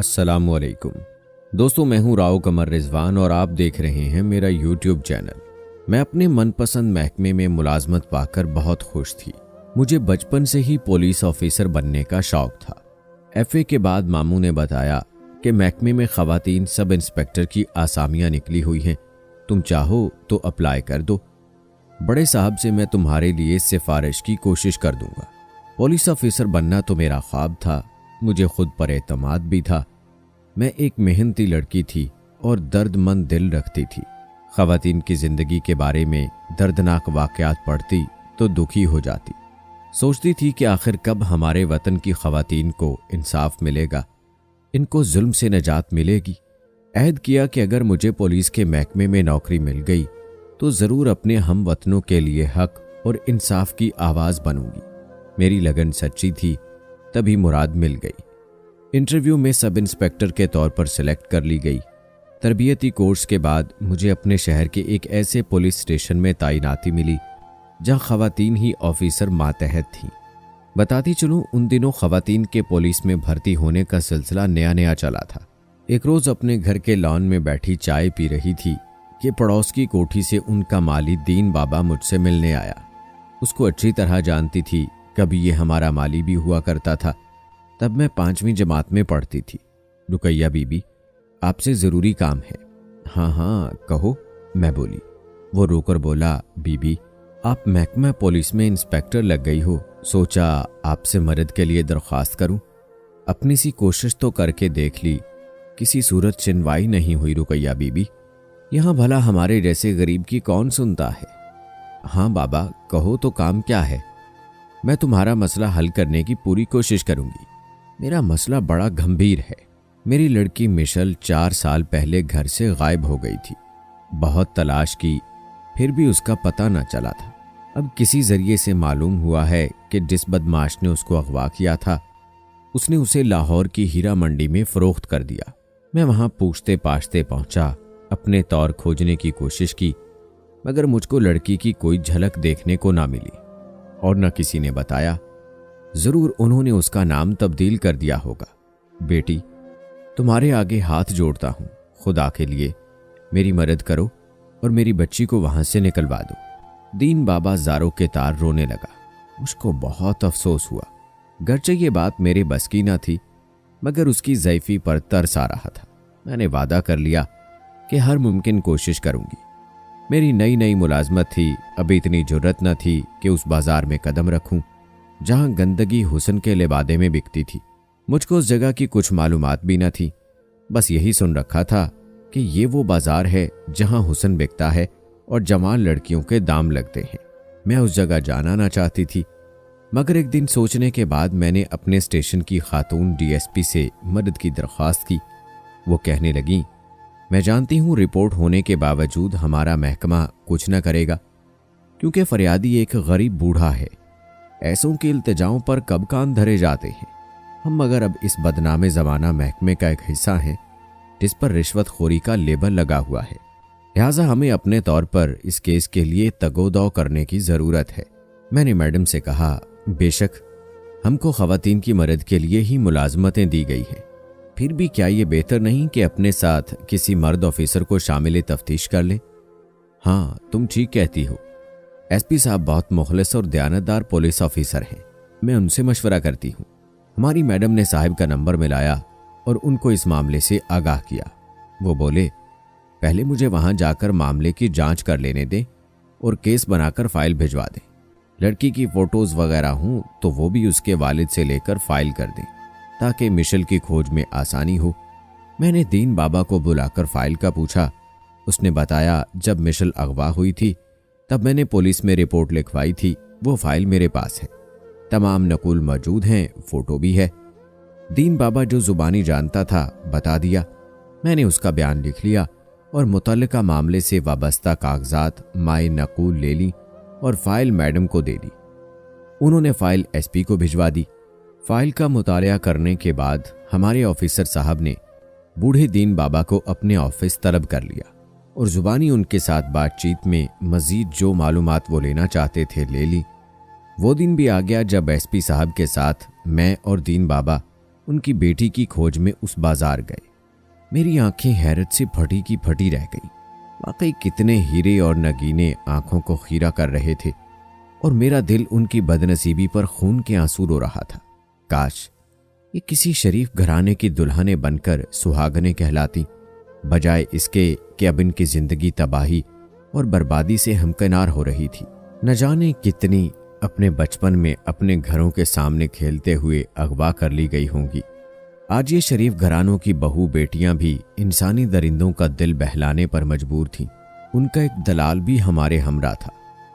अस्सलामुअलैकुम दोस्तों, मैं हूं राव कमर रिजवान और आप देख रहे हैं मेरा यूट्यूब चैनल। मैं अपने मनपसंद महकमे में मुलाजमत पाकर बहुत खुश थी। मुझे बचपन से ही पुलिस ऑफिसर बनने का शौक था। एफए के बाद मामू ने बताया कि महकमे में खवातीन सब इंस्पेक्टर की आसामियां निकली हुई हैं, तुम चाहो तो अप्लाई कर दो। बड़े साहब से मैं तुम्हारे लिए सिफारिश की कोशिश कर दूंगा। पुलिस ऑफिसर बनना तो मेरा ख्वाब था, मुझे खुद पर एतमाद भी था। मैं एक मेहनती लड़की थी और दर्दमंद दिल रखती थी। खवातीन की जिंदगी के बारे में दर्दनाक वाकयात पढ़ती तो दुखी हो जाती। सोचती थी कि आखिर कब हमारे वतन की खवातीन को इंसाफ मिलेगा, इनको जुल्म से निजात मिलेगी। अहद किया कि अगर मुझे पुलिस के महकमे में नौकरी मिल गई तो ज़रूर अपने हम वतनों के लिए हक और इंसाफ की आवाज़ बनूंगी। मेरी लगन सच्ची थी, तभी मुराद मिल गई। इंटरव्यू में सब इंस्पेक्टर के तौर पर सिलेक्ट कर ली गई। तरबियती कोर्स के बाद मुझे अपने शहर के एक ऐसे पुलिस स्टेशन में तैनाती मिली जहां खवातीन ही ऑफिसर मातहत थीं। बताती चलूं, उन दिनों खवातीन के पुलिस में भर्ती होने का सिलसिला नया नया चला था। एक रोज़ अपने घर के लॉन में बैठी चाय पी रही थी कि पड़ोस की कोठी से उनका माली दीन बाबा मुझसे मिलने आया। उसको अच्छी तरह जानती थी, कभी ये हमारा माली भी हुआ करता था। तब मैं 5वीं जमात में पढ़ती थी। रुकैया बीबी, आपसे ज़रूरी काम है। हाँ हाँ कहो, मैं बोली। वो रोकर बोला, बीबी आप महकमा पुलिस में इंस्पेक्टर लग गई हो, सोचा आपसे मदद के लिए दरख्वास्त करूं। अपनी सी कोशिश तो करके देख ली, किसी सूरत सुनवाई नहीं हुई। रुकैया बीबी, यहाँ भला हमारे जैसे गरीब की कौन सुनता है। हाँ बाबा कहो तो काम क्या है। मैं तुम्हारा मसला हल करने की पूरी कोशिश करूंगी। मेरा मसला बड़ा गंभीर है। मेरी लड़की मिशल 4 साल पहले घर से गायब हो गई थी। बहुत तलाश की, फिर भी उसका पता न चला था। अब किसी जरिए से मालूम हुआ है कि जिस बदमाश ने उसको अगवा किया था उसने उसे लाहौर की हीरा मंडी में फरोख्त कर दिया। मैं वहां पूछते पाछते पहुंचा, अपने तौर खोजने की कोशिश की, मगर मुझको लड़की की कोई झलक देखने को ना मिली और न किसी ने बताया। जरूर उन्होंने उसका नाम तब्दील कर दिया होगा। बेटी, तुम्हारे आगे हाथ जोड़ता हूं, खुदा के लिए मेरी मदद करो और मेरी बच्ची को वहां से निकलवा दो। दीन बाबा ज़ारों के तार रोने लगा। मुझको बहुत अफसोस हुआ। गरचे ये बात मेरे बस की न थी, मगर उसकी ज़ैफ़ी पर तरस आ रहा था। मैंने वादा कर लिया कि हर मुमकिन कोशिश करूंगी। मेरी नई नई मुलाजमत थी, अभी इतनी जुर्रत न थी कि उस बाजार में कदम रखूं जहां गंदगी हुस्न के लिबादे में बिकती थी। मुझको उस जगह की कुछ मालूमात भी न थी, बस यही सुन रखा था कि ये वो बाजार है जहां हुस्न बिकता है और जवान लड़कियों के दाम लगते हैं। मैं उस जगह जाना ना चाहती थी, मगर एक दिन सोचने के बाद मैंने अपने स्टेशन की खातून डीएसपी से मदद की दरख्वास्त की। वो कहने लगी, मैं जानती हूँ रिपोर्ट होने के बावजूद हमारा महकमा कुछ न करेगा, क्योंकि फरियादी एक गरीब बूढ़ा है। ऐसों के इल्तिजाओं पर कब कान धरे जाते हैं। हम मगर अब इस बदनामे ज़माना महकमे का एक हिस्सा हैं जिस पर रिश्वतखोरी का लेबल लगा हुआ है। लिहाजा हमें अपने तौर पर इस केस के लिए तगोदौ करने की ज़रूरत है। मैंने मैडम से कहा, बेशक हमको ख़वातीन की मदद के लिए ही मुलाजमतें दी गई हैं, फिर भी क्या ये बेहतर नहीं कि अपने साथ किसी मर्द ऑफिसर को शामिल तफ्तीश कर लें। हाँ तुम ठीक कहती हो। एसपी साहब बहुत मुखलिस और दयानतदार पुलिस ऑफिसर हैं, मैं उनसे मशवरा करती हूँ। हमारी मैडम ने साहिब का नंबर मिलाया और उनको इस मामले से आगाह किया। वो बोले, पहले मुझे वहां जाकर मामले की जांच कर लेने दें और केस बनाकर फाइल भिजवा दें। लड़की की फोटोज वगैरह हों तो वो भी उसके वालिद से लेकर फाइल कर दें ताकि मिशल की खोज में आसानी हो। मैंने दीन बाबा को बुलाकर फाइल का पूछा। उसने बताया, जब मिशल अगवा हुई थी तब मैंने पुलिस में रिपोर्ट लिखवाई थी। वो फाइल मेरे पास है, तमाम नकुल मौजूद हैं, फोटो भी है। दीन बाबा जो जुबानी जानता था बता दिया। मैंने उसका बयान लिख लिया और मुतल्लिका मामले से वाबस्ता कागजात माए नकुल ले ली और फाइल मैडम को दे दी। उन्होंने फाइल एसपी को भिजवा दी। फाइल का मुतालिया करने के बाद हमारे ऑफिसर साहब ने बूढ़े दीन बाबा को अपने ऑफिस तलब कर लिया और जुबानी उनके साथ बातचीत में मजीद जो मालूमात वो लेना चाहते थे ले ली। वो दिन भी आ गया जब एसपी साहब के साथ मैं और दीन बाबा उनकी बेटी की खोज में उस बाजार गए। मेरी आंखें हैरत से फटी की फटी रह गई। वाकई कितने हीरे और नगीने आंखों को खीरा कर रहे थे और मेरा दिल उनकी बदनसीबी पर खून के आंसू रो रहा था। काश ये किसी शरीफ घराने की दुल्हनें बनकर सुहागनें कहलाती, बजाय इसके कि अब इनकी जिंदगी तबाही और बर्बादी से हमकिनार हो रही थी। न जाने कितनी अपने बचपन में अपने घरों के सामने खेलते हुए अगवा कर ली गई होंगी। आज ये शरीफ घरानों की बहू बेटियां भी इंसानी दरिंदों का दिल बहलाने पर मजबूर थीं। उनका एक दलाल भी हमारे हमरा था।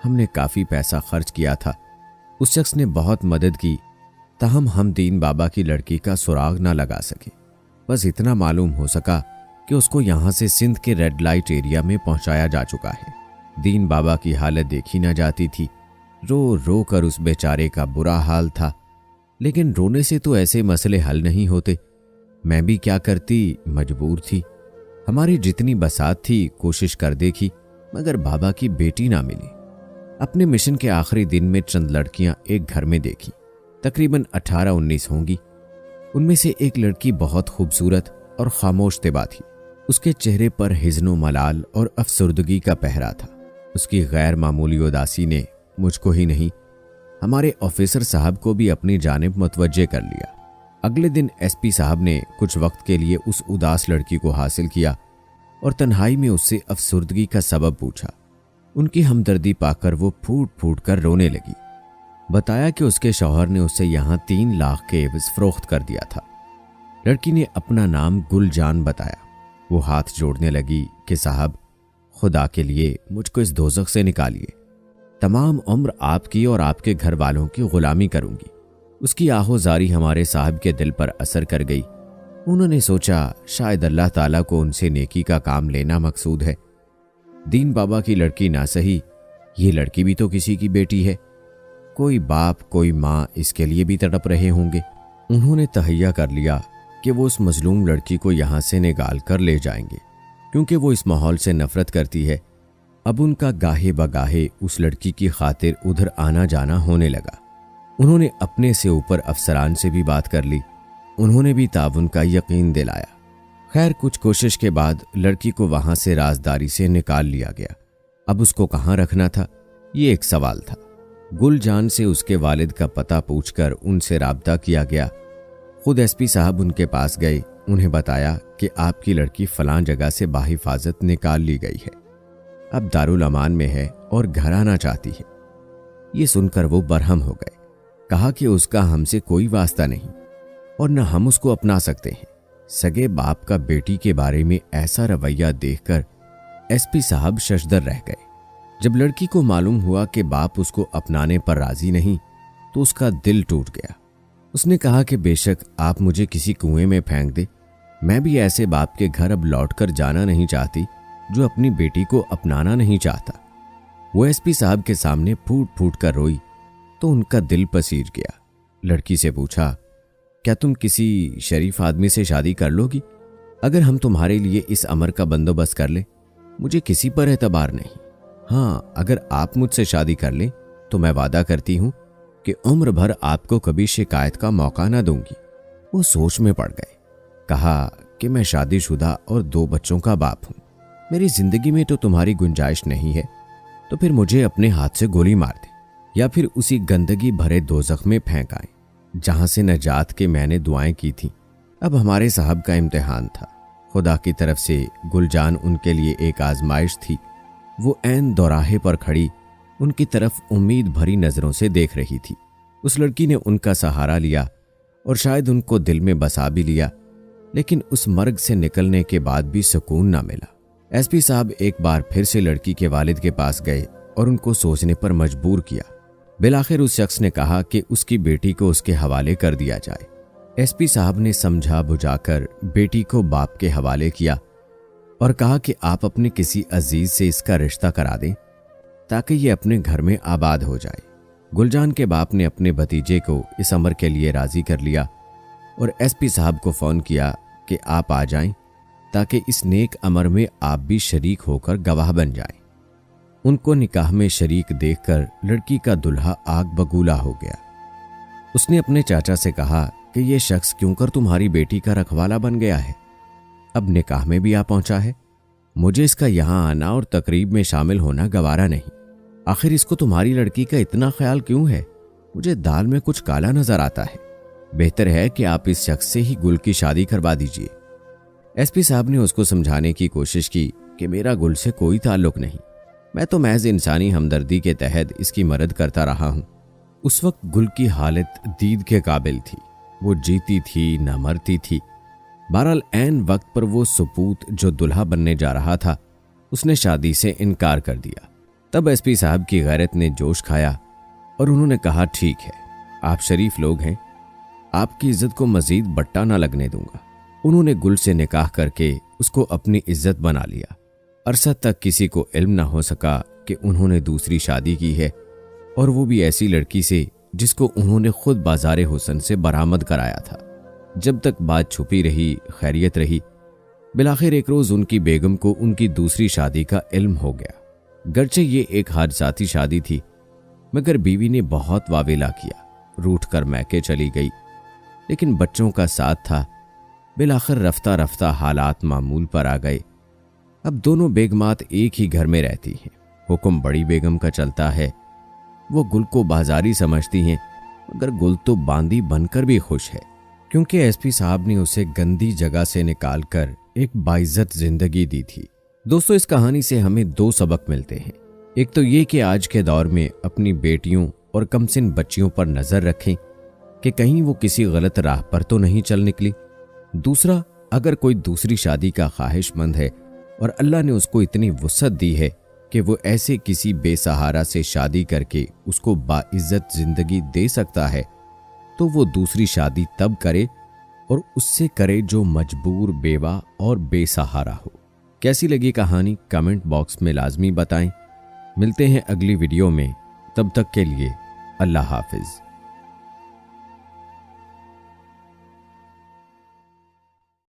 हमने काफी पैसा खर्च किया था। उस शख्स ने बहुत मदद की, ताहम हम दीन बाबा की लड़की का सुराग ना लगा सके। बस इतना मालूम हो सका कि उसको यहां से सिंध के रेड लाइट एरिया में पहुंचाया जा चुका है। दीन बाबा की हालत देखी ना जाती थी। रो रो कर उस बेचारे का बुरा हाल था, लेकिन रोने से तो ऐसे मसले हल नहीं होते। मैं भी क्या करती, मजबूर थी। हमारी जितनी बसात थी कोशिश कर देखी, मगर बाबा की बेटी ना मिली। अपने मिशन के आखिरी दिन में चंद लड़कियां एक घर में देखी, तकरीबन 18-19 होंगी। उनमें से एक लड़की बहुत खूबसूरत और खामोश तिबा थी। उसके चेहरे पर हिज़्नो मलाल और अफसुर्दगी का पहरा था। उसकी गैर मामूली उदासी ने मुझको ही नहीं, हमारे ऑफिसर साहब को भी अपनी जानिब मुतवज्जे कर लिया। अगले दिन एसपी साहब ने कुछ वक्त के लिए उस उदास लड़की को हासिल किया और तन्हाई में उससे अफसुर्दगी का सबब पूछा। उनकी हमदर्दी पाकर वो फूट फूट कर रोने लगी। बताया कि उसके शौहर ने उसे यहाँ 3 लाख के एवज फरोख्त कर दिया था। लड़की ने अपना नाम गुलजान बताया। वो हाथ जोड़ने लगी कि साहब, खुदा के लिए मुझको इस दोज़ख से निकालिए। तमाम उम्र आपकी और आपके घर वालों की गुलामी करूंगी। उसकी आहोजारी हमारे साहब के दिल पर असर कर गई। उन्होंने सोचा शायद अल्लाह ताला को उनसे नेकी का काम लेना मकसूद है। दीन बाबा की लड़की ना सही, ये लड़की भी तो किसी की बेटी है। कोई बाप कोई माँ इसके लिए भी तड़प रहे होंगे। उन्होंने तहैया कर लिया कि वो उस मजलूम लड़की को यहाँ से निकाल कर ले जाएंगे, क्योंकि वो इस माहौल से नफरत करती है। अब उनका गाहे बगाहे उस लड़की की खातिर उधर आना जाना होने लगा। उन्होंने अपने से ऊपर अफसरान से भी बात कर ली। उन्होंने भी ताउन का यकीन दिलाया। खैर, कुछ कोशिश के बाद लड़की को वहां से राजदारी से निकाल लिया गया। अब उसको कहाँ रखना था, ये एक सवाल था। गुलजान से उसके वालिद का पता पूछकर उनसे राब्ता किया गया। खुद एसपी साहब उनके पास गए। उन्हें बताया कि आपकी लड़की फलां जगह से बाहिफाजत निकाल ली गई है, अब दारुल अमान में है और घर आना चाहती है। ये सुनकर वो बरहम हो गए। कहा कि उसका हमसे कोई वास्ता नहीं और न हम उसको अपना सकते हैं। सगे बाप का बेटी के बारे में ऐसा रवैया देखकर एसपी साहब शशदर रह गए। जब लड़की को मालूम हुआ कि बाप उसको अपनाने पर राजी नहीं, तो उसका दिल टूट गया। उसने कहा कि बेशक आप मुझे किसी कुएं में फेंक दे, मैं भी ऐसे बाप के घर अब लौटकर जाना नहीं चाहती जो अपनी बेटी को अपनाना नहीं चाहता। वो एसपी साहब के सामने फूट फूट कर रोई तो उनका दिल पसीज गया। लड़की से पूछा, क्या तुम किसी शरीफ आदमी से शादी कर लोगी अगर हम तुम्हारे लिए इस अमर का बंदोबस्त कर ले? मुझे किसी पर एतबार नहीं। हाँ, अगर आप मुझसे शादी कर लें तो मैं वादा करती हूं कि उम्र भर आपको कभी शिकायत का मौका ना दूंगी। वो सोच में पड़ गए। कहा कि मैं शादीशुदा और 2 बच्चों का बाप हूं। मेरी जिंदगी में तो तुम्हारी गुंजाइश नहीं है, तो फिर मुझे अपने हाथ से गोली मार दे या फिर उसी गंदगी भरे दोज़ख में फेंक आए जहां से नजात के मैंने दुआएं की थी। अब हमारे साहब का इम्तिहान था। खुदा की तरफ से गुलजान उनके लिए एक आजमाइश थी। वो ऐन दौराहे पर खड़ी उनकी तरफ उम्मीद भरी नजरों से देख रही थी। उस लड़की ने उनका सहारा लिया और शायद उनको दिल में बसा भी लिया, लेकिन उस मर्ग से निकलने के बाद भी सुकून ना मिला। एसपी साहब एक बार फिर से लड़की के वालिद के पास गए और उनको सोचने पर मजबूर किया। बिलाखिर उस शख्स ने कहा कि उसकी बेटी को उसके हवाले कर दिया जाए। एसपी साहब ने समझा बुझाकर बेटी को बाप के हवाले किया और कहा कि आप अपने किसी अजीज से इसका रिश्ता करा दें ताकि ये अपने घर में आबाद हो जाए। गुलजान के बाप ने अपने भतीजे को इस अमर के लिए राजी कर लिया और एसपी साहब को फोन किया कि आप आ जाएं ताकि इस नेक अमर में आप भी शरीक होकर गवाह बन जाएं। उनको निकाह में शरीक देखकर लड़की का दुल्हा आग बगूला हो गया। उसने अपने चाचा से कहा कि ये शख्स क्यों कर तुम्हारी बेटी का रखवाला बन गया है, अब निकाह में भी आ पहुंचा है। मुझे इसका यहां आना और तकरीब में शामिल होना गवारा नहीं। आखिर इसको तुम्हारी लड़की का इतना ख्याल क्यों है? मुझे दाल में कुछ काला नजर आता है। बेहतर है कि आप इस शख्स से ही गुल की शादी करवा दीजिए। एसपी साहब ने उसको समझाने की कोशिश की कि मेरा गुल से कोई ताल्लुक नहीं, मैं तो महज इंसानी हमदर्दी के तहत इसकी मदद करता रहा हूं। उस वक्त गुल की हालत दीद के काबिल थी। वो जीती थी न मरती थी। बहरहाल ऐन वक्त पर वो सपूत जो दुल्हा बनने जा रहा था उसने शादी से इनकार कर दिया। तब एसपी साहब की गैरत ने जोश खाया और उन्होंने कहा, ठीक है, आप शरीफ लोग हैं, आपकी इज्जत को मजीद बट्टा ना लगने दूंगा। उन्होंने गुल से निकाह करके उसको अपनी इज्जत बना लिया। अरसा तक किसी को इल्म ना हो सका कि उन्होंने दूसरी शादी की है, और वो भी ऐसी लड़की से जिसको उन्होंने खुद बाजारे हुसन से बरामद कराया था। जब तक बात छुपी रही, खैरियत रही। बिलाखिर एक रोज उनकी बेगम को उनकी दूसरी शादी का इल्म हो गया। गर्चे ये एक हादसाती शादी थी, मगर बीवी ने बहुत वावेला किया, रूठ कर मैके चली गई, लेकिन बच्चों का साथ था। बिलाखिर रफ्ता रफ्ता हालात मामूल पर आ गए। अब दोनों बेगमात एक ही घर में रहती हैं। हुक्म बड़ी बेगम का चलता है। वो गुल को बाजारी समझती हैं, मगर गुल तो बांदी बनकर भी खुश है, क्योंकि एसपी साहब ने उसे गंदी जगह से निकालकर एक बाइज्जत जिंदगी दी थी। दोस्तों, इस कहानी से हमें दो सबक मिलते हैं। एक तो ये कि आज के दौर में अपनी बेटियों और कमसिन बच्चियों पर नजर रखें कि कहीं वो किसी गलत राह पर तो नहीं चल निकली। दूसरा, अगर कोई दूसरी शादी का ख्वाहिशमंद है और अल्लाह ने उसको इतनी वुसअत दी है कि वो ऐसे किसी बेसहारा से शादी करके उसको बाइज्जत जिंदगी दे सकता है, तो वो दूसरी शादी तब करे, और उससे करे जो मजबूर, बेवा और बेसहारा हो। कैसी लगी कहानी कमेंट बॉक्स में लाजमी बताएं। मिलते हैं अगली वीडियो में, तब तक के लिए अल्लाह हाफिज।